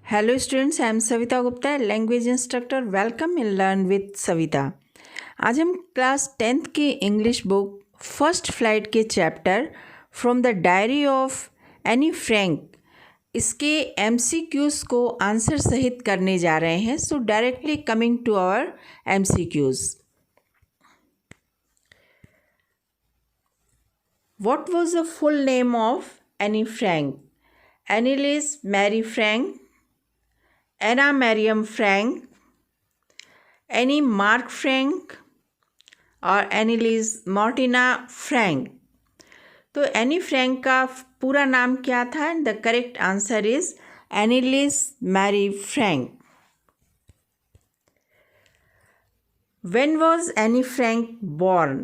Hello students, I am Savita Gupta, language instructor. Welcome in learn with Savita. आज हम class 10th की English book first flight के chapter from the diary of Anne Frank इसके MCQs को answer सहित करने जा रहे हैं। So directly coming to our MCQs। What was the full name of Annie Frank? Anneliese Mary Frank, Anna Mariam Frank, Annie Mark Frank और Anneliese Martina Frank। तो Anne Frank का पूरा नाम क्या था? The correct answer is Anneliese Mary Frank। When was Annie Frank born?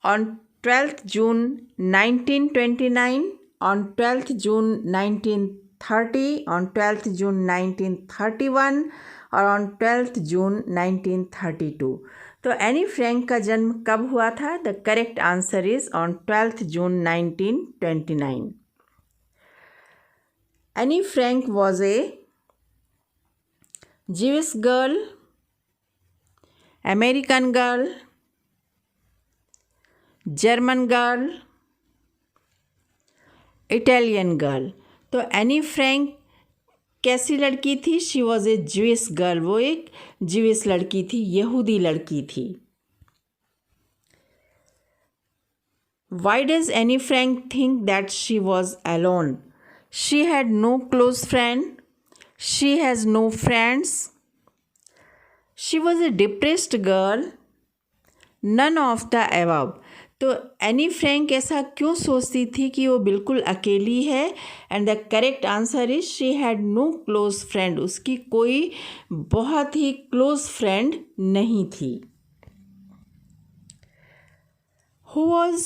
On 12th June 1929, on 12th June 1930, on 12th June 1931 और on 12th June 1932। तो Anne Frank का जन्म कब हुआ था? The correct answer is on 12th June 1929। Anne Frank was a Jewish girl, American girl, German girl, Italian girl. तो Anne Frank कैसी लड़की थी? She was a Jewish girl. वो एक ज्यूइश लड़की थी, यहूदी लड़की थी। Why does Anne Frank think that she was alone? She had no close friend, she has no friends, she was a depressed girl, none of the above. तो Anne Frank ऐसा क्यों सोचती थी कि वो बिल्कुल अकेली है? And the correct answer is she had no close friend. उसकी कोई बहुत ही क्लोज फ्रेंड नहीं थी। Who was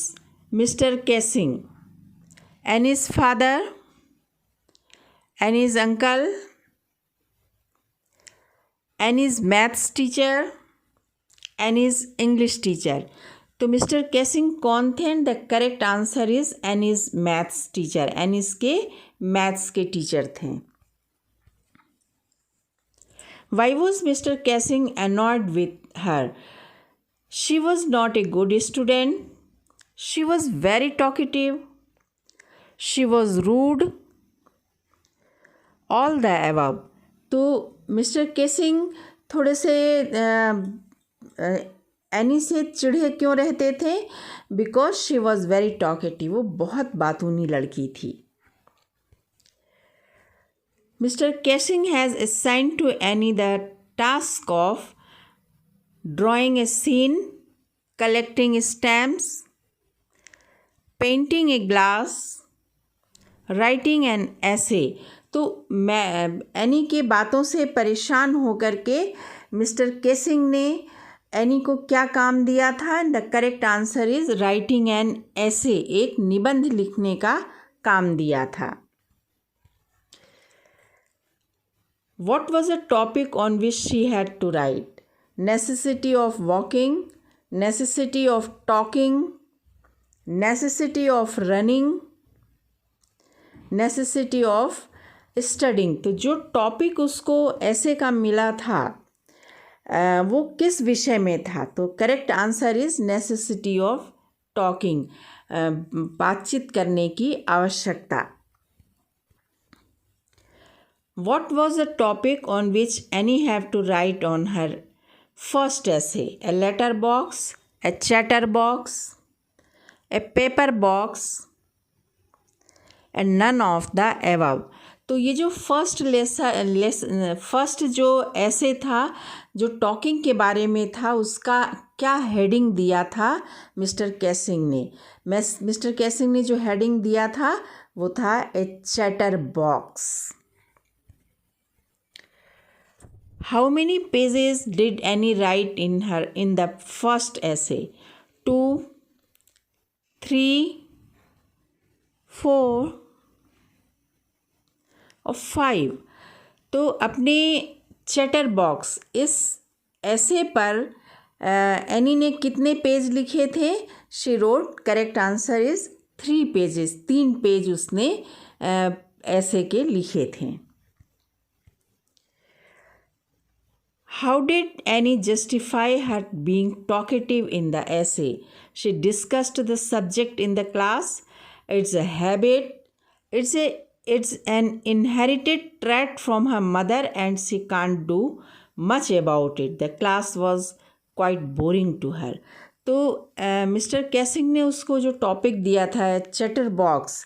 mister Keesing? Anne's father, Anne's uncle, Anne's maths teacher, Anne's English teacher. तो मिस्टर कैसिंग कौन थे? And the correct answer is Anne's maths teacher. Anne's के मैथ्स के टीचर थे। Why was mister Keesing annoyed with her? She was not a good student, she was very talkative, she was rude, all the above. तो mister Keesing थोड़े से Anne से चिढ़े क्यों रहते थे? Because she was very talkative. वो बहुत बातूनी लड़की थी। Mister Keesing has assigned to Anne the task of drawing a scene, collecting stamps, painting a glass, writing an essay. तो मैं एनी के बातों से परेशान होकर के मिस्टर कैसिंग ने एनी को क्या काम दिया था? The correct answer is writing an ऐसे, एक निबंध लिखने का काम दिया था। What was the topic on which she had to write? Necessity of walking, necessity of talking, necessity of running, necessity of studying। तो जो टॉपिक उसको ऐसे का मिला था वो किस विषय में था? तो correct answer is necessity of talking, बातचीत करने की आवश्यकता। What was the topic on which Annie have to write on her first essay? A letter box, a chatter box, a paper box, and none of the above। तो ये जो first जो ऐसे था जो टॉकिंग के बारे में था, उसका क्या हेडिंग दिया था मिस्टर कैसिंग ने? मिस्टर कैसिंग ने जो हेडिंग दिया था वो था a chatterbox. How many pages did Anne write in the first essay? 2, 3, 4 और 5। तो अपने चैटर बॉक्स इस ऐसे पर एनी ने कितने पेज लिखे थे? She wrote, correct answer is 3 pages. 3 page उसने ऐसे के लिखे थे। How did Annie justify her being talkative in the essay? She discussed the subject in the class. It's a habit. It's an inherited trait from her mother and she can't do much about it. The class was quite boring to her. तो mister कैसिंग ने उसको जो topic दिया था chatter box,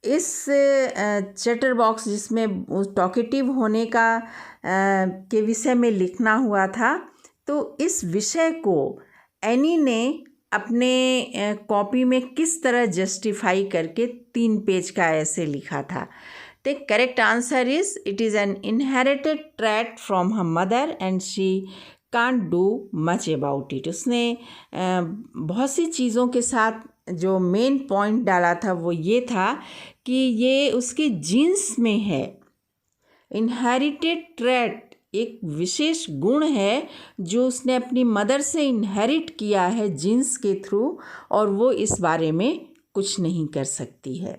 इस chatter box जिसमें talkative होने का के विषय में लिखना हुआ था, तो इस विषय को एनी ने अपने कॉपी में किस तरह जस्टिफाई करके 3 पेज का ऐसे लिखा था. The correct answer is it is an inherited trait from her mother and she can't do much about it. उसने बहुत सी चीज़ों के साथ जो मेन पॉइंट डाला था वो ये था कि ये उसके जीन्स में है. इनहेरिटेड ट्रेट एक विशेष गुण है जो उसने अपनी मदर से इनहेरिट किया है जीन्स के थ्रू, और वो इस बारे में कुछ नहीं कर सकती है.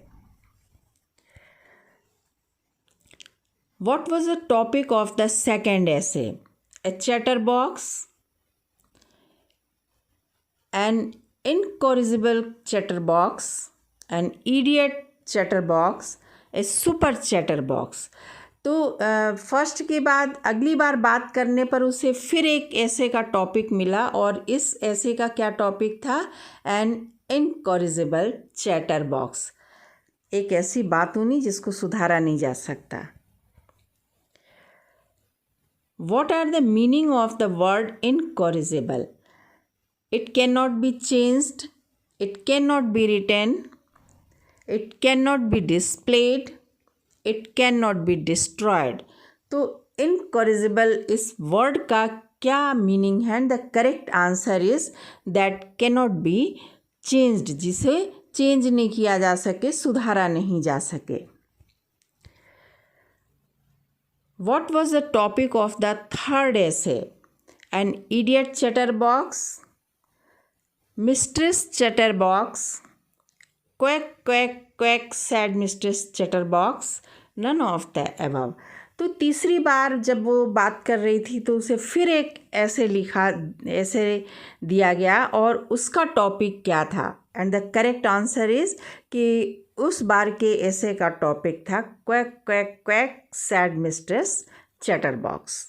What was the topic of the second essay? A chatterbox, an incorrigible chatterbox, an idiot chatterbox, a super chatterbox. तो फर्स्ट के बाद अगली बार बात करने पर उसे फिर एक ऐसे का टॉपिक मिला, और इस ऐसे का क्या टॉपिक था? An incorrigible chatterbox. एक ऐसी बातूनी जिसको सुधारा नहीं जा सकता. What are the meaning of the word incorrigible? It cannot be changed, it cannot be written, it cannot be displayed, it cannot be destroyed. तो incorrigible इस वर्ड का क्या मीनिंग है? The correct answer is that cannot be changed, जिसे change नहीं किया जा सके, सुधारा नहीं जा सके. What was the topic of the third essay? An idiot chatterbox, Mistress Chatterbox, quack quack quack said Mistress Chatterbox, none of the above. तो तीसरी बार जब वो बात कर रही थी तो उसे फिर एक ऐसे दिया गया, और उसका टॉपिक क्या था? And the correct answer is कि उस बार के ऐसे का टॉपिक था quack quack quack sad mistress chatterbox.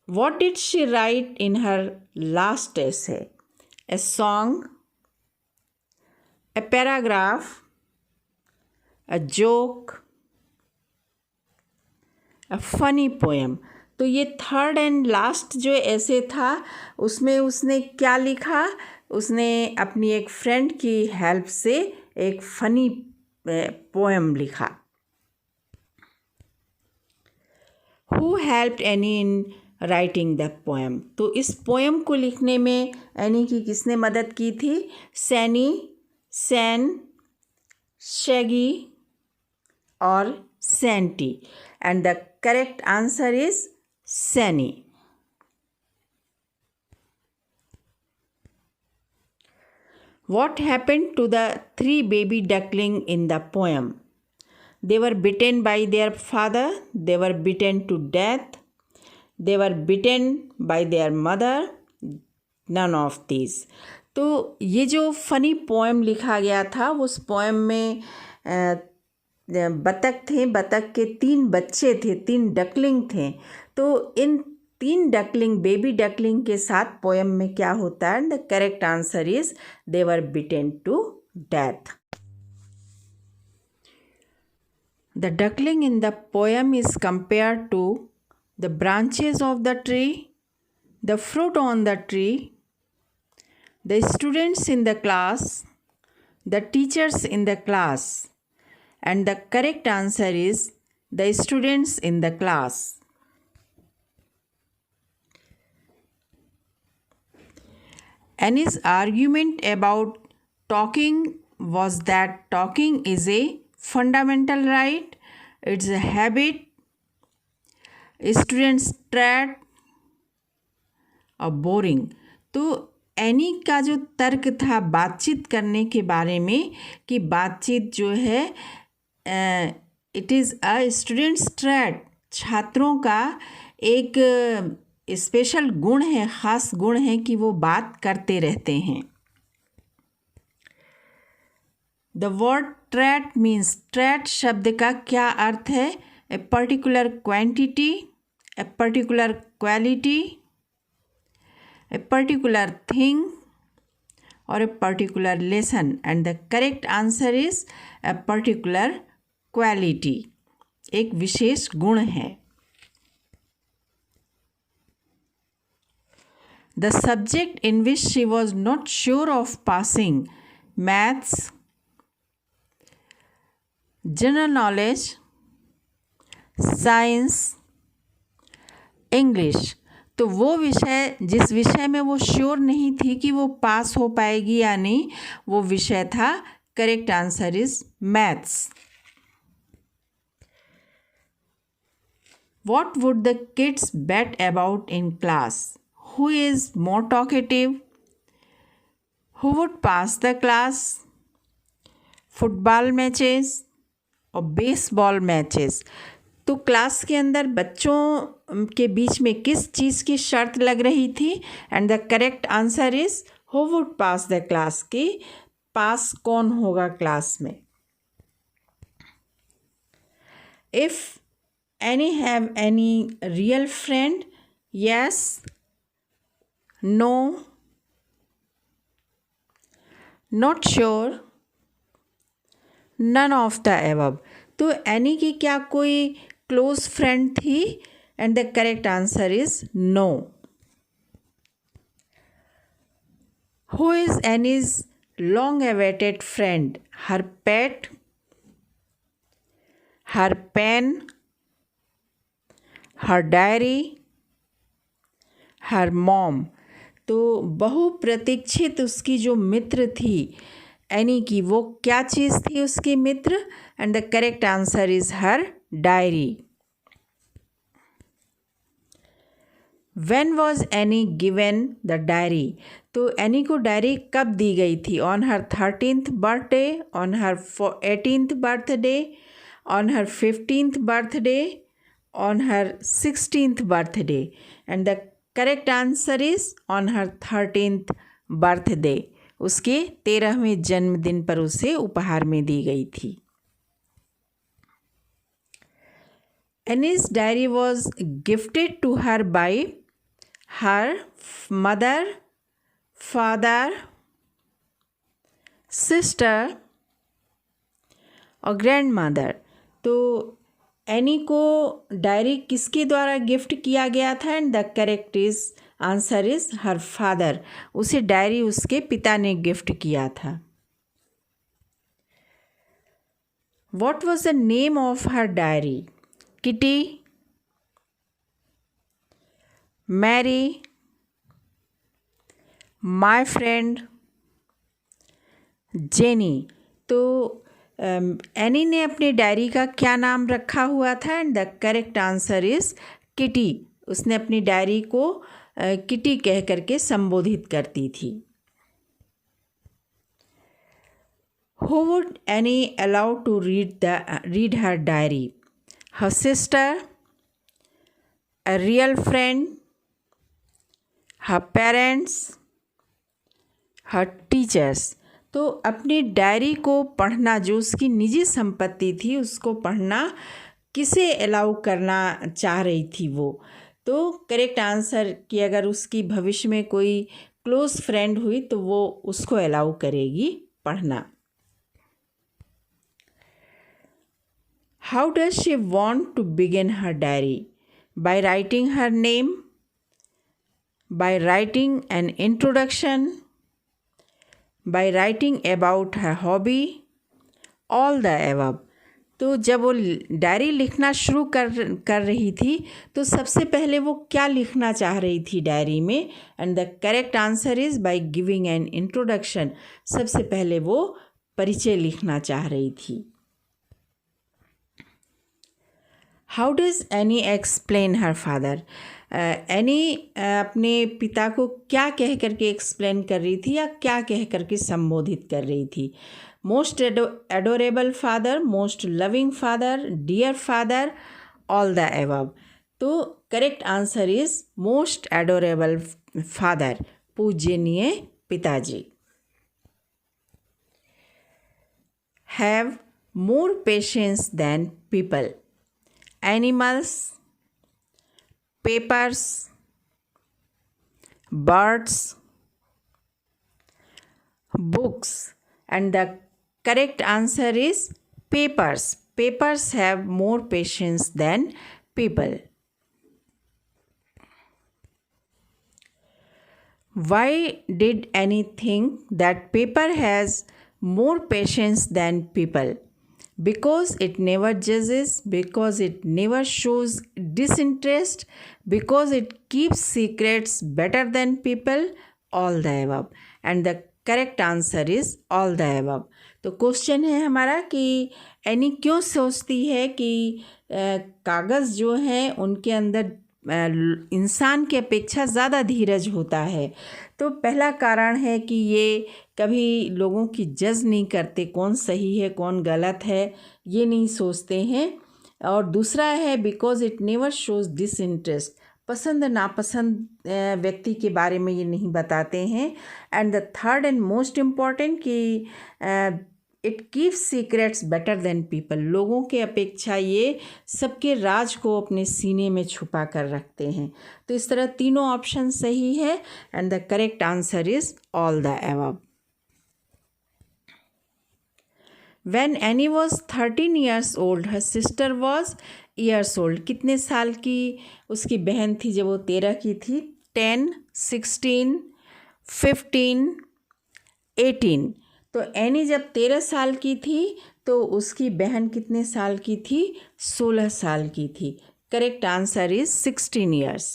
What did she write in her last essay? A song, a paragraph, a joke, a funny poem. तो ये थर्ड एंड लास्ट जो ऐसे था उसमें उसने क्या लिखा? उसने अपनी एक फ्रेंड की हेल्प से एक फनी पोएम लिखा. Who helped Annie in writing the poem? तो इस पोएम को लिखने में एनी की किसने मदद की थी? सैनी, सैन, शैगी और senti. And the correct answer is Saini. What happened to the 3 baby duckling in the poem? They were bitten by their father, they were bitten to death, they were bitten by their mother, none of these. तो ये जो funny poem लिखा गया था उस poem में बतख थे, बतख के 3 बच्चे थे, 3 डकलिंग थे. तो इन 3 डकलिंग, बेबी डकलिंग के साथ पोएम में क्या होता है? The correct answer is they were beaten to death. The duckling in the poem is compared to the branches of the tree, the fruit on the tree, the students in the class, the teachers in the class, and the correct answer is the students in the class. Annie's argument about talking was that talking is a fundamental right, it's a habit, students trait और boring. तो any का जो तर्क था बातचीत करने के बारे में कि बातचीत जो है it is a students trait, छात्रों का एक स्पेशल गुण है, ख़ास गुण है कि वो बात करते रहते हैं। The word trait means, trait शब्द का क्या अर्थ है? A particular quantity, a particular quality, a particular thing और a particular lesson. And the correct answer is a particular quality, एक विशेष गुण है। The subject in which she was not sure of passing: maths, general knowledge, science, English। तो वो विषय, जिस विषय में वो श्योर नहीं थी कि वो पास हो पाएगी या नहीं, वो विषय था, correct answer is maths. What would the kids bet about in class? Who is more talkative? Who would pass the class? Football matches और बेसबॉल मैचेस। तो क्लास के अंदर बच्चों के बीच में किस चीज़ की शर्त लग रही थी? And the correct answer is who would pass the class, की पास कौन होगा क्लास में। If Anne have any real friend? Yes, no, not sure, none of the above. तो एनी की क्या कोई क्लोज फ्रेंड थी? And the correct answer is no. Who is Anne's long awaited friend? Her pet, her pen, her diary, her mom. तो बहुप्रतीक्षित उसकी जो मित्र थी एनी की, वो क्या चीज़ थी उसकी मित्र? And the correct answer is her diary. When was Anne given the diary? तो एनी को डायरी कब दी गई थी? On her 13th birthday, on her 18th birthday, on her 15th birthday, on her 16th birthday. And the correct answer is on her 13th birthday. उसके 13वें जन्मदिन पर उसे उपहार में दी गई थी। Anne's diary was gifted to her by her mother, father, sister और ग्रैंड मदर। तो एनी को डायरी किसके द्वारा गिफ्ट किया गया था? And the correct is answer is her father. उसे डायरी उसके पिता ने गिफ्ट किया था। What was the name of her diary? Kitty, Mary, my friend, Jenny. तो एनी ने अपनी डायरी का क्या नाम रखा हुआ था? And the correct answer is kitty. उसने अपनी डायरी को किटी कह करके संबोधित करती थी। Who would Anne allow to read her diary? Her sister, a real friend, her parents, her teachers. तो अपनी डायरी को पढ़ना, जो उसकी निजी संपत्ति थी, उसको पढ़ना किसे अलाउ करना चाह रही थी वो? तो करेक्ट आंसर कि अगर उसकी भविष्य में कोई क्लोज फ्रेंड हुई तो वो उसको अलाउ करेगी पढ़ना। How does she want to begin her diary? By writing her name, by writing an introduction, by writing about her hobby, all the above। तो जब वो डायरी लिखना शुरू कर रही थी तो सबसे पहले वो क्या लिखना चाह रही थी डायरी में? And the correct answer is by giving an introduction. सबसे पहले वो परिचय लिखना चाह रही थी। How does any explain her father? Any अपने पिता को क्या कह करके एक्सप्लेन कर रही थी या क्या कह करके संबोधित कर रही थी? Most adorable father, most loving father, dear father, all the above. तो correct answer is most adorable father, पूजनीय पिताजी। Have more patience than people, animals, papers, birds, books, and the correct answer is papers. Papers have more patience than people. Why did Annie think that paper has more patience than people? Because it never judges, because it never shows disinterest, because it keeps secrets better than people, all the above. And the correct answer is all the above. तो question है हमारा कि any क्यों सोचती है कि कागज़ जो हैं उनके अंदर इंसान की अपेक्षा ज़्यादा धीरज होता है। तो पहला कारण है कि ये कभी लोगों की जज नहीं करते, कौन सही है कौन गलत है ये नहीं सोचते हैं। और दूसरा है because it never shows disinterest, पसंद नापसंद व्यक्ति के बारे में ये नहीं बताते हैं। And the third and most important कि it keeps secrets better than people, लोगों के अपेक्षा ये सबके राज को अपने सीने में छुपा कर रखते हैं। तो इस तरह तीनों ऑप्शन सही है and the correct answer is all the above. When Annie was 13 years old, her sister was years old. कितने साल की उसकी बहन थी जब वो 13 की थी? 10, 16, 15, 18। तो एनी जब 13 साल की थी तो उसकी बहन कितने साल की थी? 16 साल की थी। Correct answer is 16 years.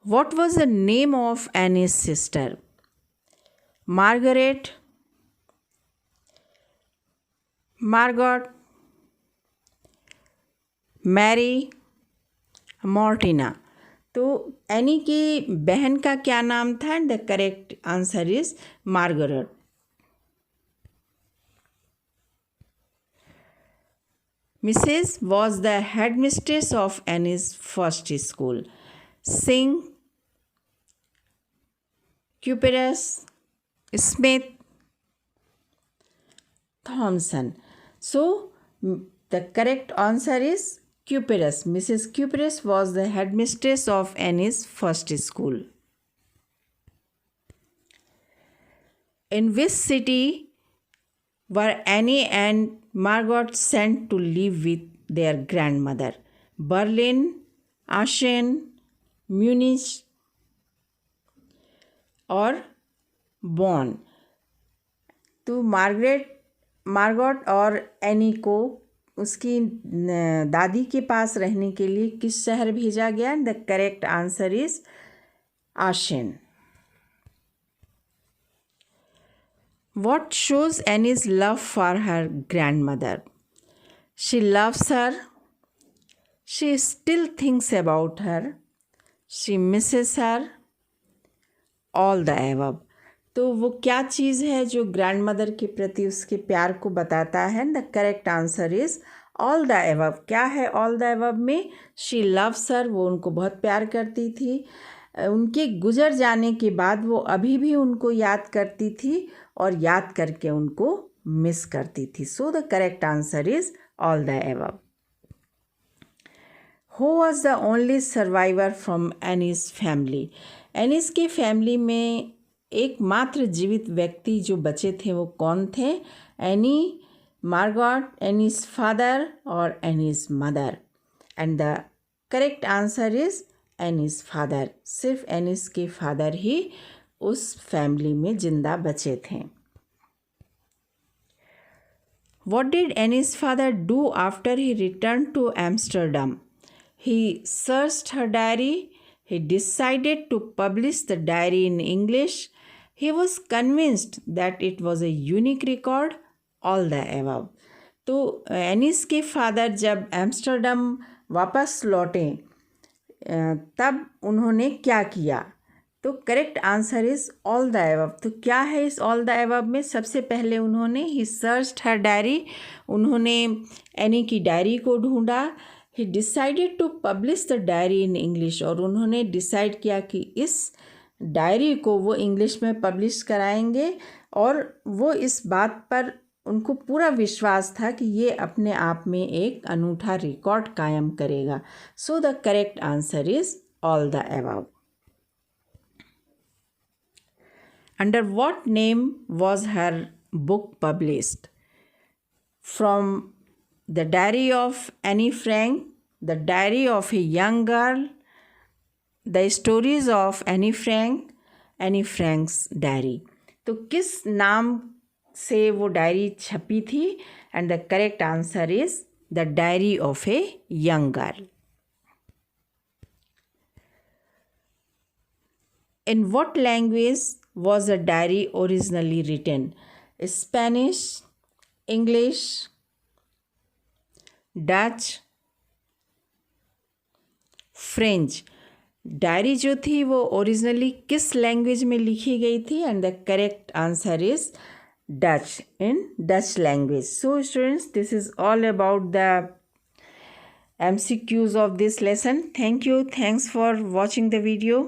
What was the name of Annie's sister? Margaret, Margot, Mary, Martina। तो एनी की बहन का क्या नाम था? And the correct answer is Margaret. Mrs was the head mistress of Annie's first school. Singh, cuprous, Smith, Thompson. So the correct answer is Cuperus. Mrs. Cuperus was the headmistress of Annie's first school. In which city were Annie and Margot sent to live with their grandmother? Berlin, Aachen, Munich, or born. तो Margot और any को उसकी दादी के पास रहने के लिए किस शहर भेजा गया? द करेक्ट आंसर इज आशेन। What shows Annie's love for her grand mother? She loves her, she still thinks about her, she Mrs her, all the above. तो वो क्या चीज़ है जो ग्रैंड मदर के प्रति उसके प्यार को बताता है? The correct answer is all the above. क्या है ऑल द अबव में? शी लव्स हर, वो उनको बहुत प्यार करती थी, उनके गुजर जाने के बाद वो अभी भी उनको याद करती थी और याद करके उनको मिस करती थी। So the correct answer is all the above. Who was the only survivor from Annie's family? Annie's के फैमिली में एकमात्र जीवित व्यक्ति जो बचे थे वो कौन थे? एनी, मार्गॉट, एनीज फादर और Annie's mother. And the correct answer is Annie's father. सिर्फ एनीज के फादर ही उस फैमिली में जिंदा बचे थे। What did Annie's father do after he returned to Amsterdam? He searched her diary. He decided to publish the diary in English. He was convinced that it was a unique record. All the above. तो एनिस के father जब Amsterdam वापस लौटे तब उन्होंने क्या किया? तो correct answer is all the above. तो क्या है इस ऑल द अबव में? सबसे पहले उन्होंने ही सर्च्ड हर डायरी, उन्होंने एनी की डायरी को ढूंढा। He decided to publish the diary in English, और उन्होंने डिसाइड किया कि इस डायरी को वो इंग्लिश में पब्लिश कराएंगे, और वो इस बात पर उनको पूरा विश्वास था कि ये अपने आप में एक अनूठा रिकॉर्ड कायम करेगा. So the correct answer is all the above. Under what name was her book published? From The Diary of Anne Frank, The Diary of a Young Girl, The Stories of Anne Frank, Anne Frank's Diary. तो किस नाम से वो diary छपी थी? And the correct answer is the diary of a young girl. In what language was the diary originally written? Spanish, English, Dutch, French. Diary जो थी वो ओरिजिनली किस लैंग्वेज में लिखी गई थी? And the correct answer is Dutch, in Dutch language. So students, this is all about the MCQs of this lesson. Thank you. Thanks for watching the video.